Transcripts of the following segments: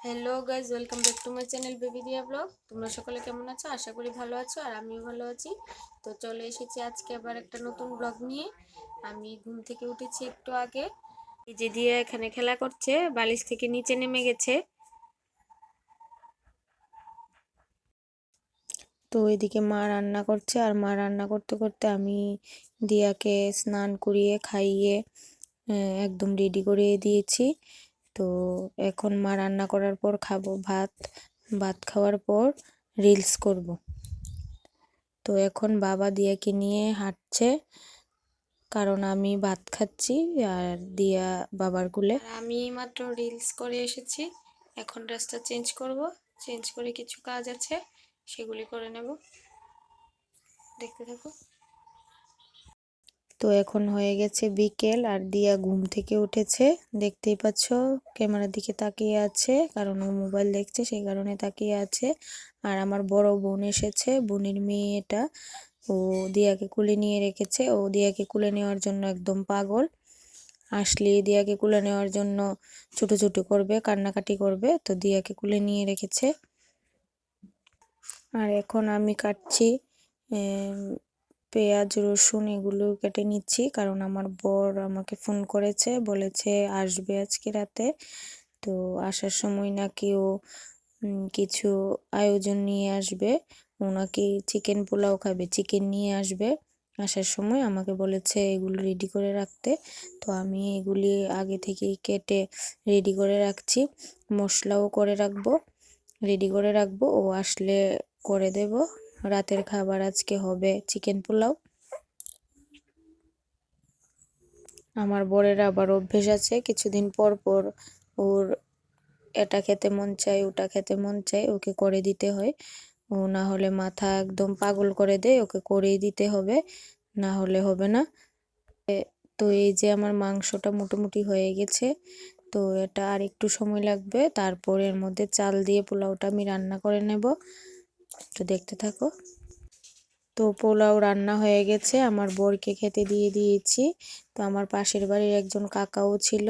Hello guys, welcome back to my channel baby দিয়া blog. তোমরা সকলে কেমন আছো? আশা করি ভালো আছো, আর আমিও ভালো আছি। তো চলে এসেছি আজকে আবার একটা নতুন ব্লগ নিয়ে। আমি ঘুম থেকে উঠেছি একটু আগে। এই যে দিয়া এখানে খেলা করছে, বালিশ থেকে নিচে নেমে গেছে। তো এদিকে মা রান্না করছে, আর মা রান্না করতে করতে আমি দিয়াকে স্নান করিয়ে খাইয়ে একদম রেডি করে দিয়েছি। তো এখন মা রান্না করার পর খাবো ভাত। ভাত খাওয়ার পর রিলস করব। তো এখন বাবা দিয়াকে নিয়ে হাঁটছে, কারণ আমি ভাত খাচ্ছি আর দিয়া বাবার কোলে। আমি মাত্র রিলস করে এসেছি, এখন ড্রেসটা চেঞ্জ করব। চেঞ্জ করে কিছু কাজ আছে, সেগুলি করে নেব। দেখতে থাকো। তো এখন হয়ে গেছে বিকেল, আর দিয়া ঘুম থেকে উঠেছে, দেখতেই পাচ্ছ ক্যামেরার দিকে তাকিয়ে আছে, কারণ ও মোবাইল দেখছে সেই কারণে তাকিয়ে আছে। আর আমার বড় বোন এসেছে, বোনের মেয়ে এটা। ও দিয়াকে কুলে নিয়ে রেখেছে, ও দিয়াকে কুলে নেওয়ার জন্য একদম পাগল। আসলে দিয়াকে কুলে নেওয়ার জন্য ছুটোছুটি করবে, কান্নাকাটি করবে, তো দিয়াকে কুলে নিয়ে রেখেছে। আর এখন আমি কাটছি পেঁয়াজ রসুন, এগুলো কেটে নিচ্ছি, কারণ আমার বর আমাকে ফোন করেছে, বলেছে আসবে আজকে রাতে। তো আসার সময় নাকি ও কিছু আয়োজন নিয়ে আসবে। ও নাকি চিকেন পোলাও খাবে, চিকেন নিয়ে আসবে আসার সময়। আমাকে বলেছে এগুলো রেডি করে রাখতে। তো আমি এগুলি আগে থেকেই কেটে রেডি করে রাখছি, মশলাও করে রাখবো, রেডি করে রাখবো। ও আসলে করে দেব। রাতের খাবার আজকে হবে চিকেন পোলাও। আমার বরের আবার অভ্যেস আছে, কিছুদিন পর পর ওর এটা খেতে মন চায়, ওটা খেতে মন চায়, ওকে করে দিতে হয়। ও না হলে মাথা একদম পাগল করে দেয়, ওকে করেই দিতে হবে, না হলে হবে না। তো এই যে আমার মাংসটা মোটামুটি হয়ে গেছে, তো এটা আর একটু সময় লাগবে, তারপর এর মধ্যে চাল দিয়ে পোলাওটা আমি রান্না করে নেব। তো দেখতে থাকো। তো পোলাও রান্না হয়ে গেছে, আমার বরকে খেতে দিয়ে দিয়েছি। তো আমার পাশের বাড়ির একজন কাকাও ছিল,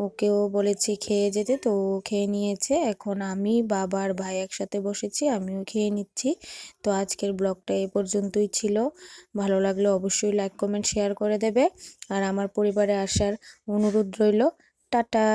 ওকেও বলেছি খেয়ে যেতে, তো ও খেয়ে নিয়েছে। এখন আমি বাবার ভাই একসাথে বসেছি, আমিও খেয়ে নিচ্ছি। তো আজকের ব্লগটা এ পর্যন্তই ছিল। ভালো লাগলে অবশ্যই লাইক কমেন্ট শেয়ার করে দেবে, আর আমার পরিবারে আসার অনুরোধ রইল। টাটা।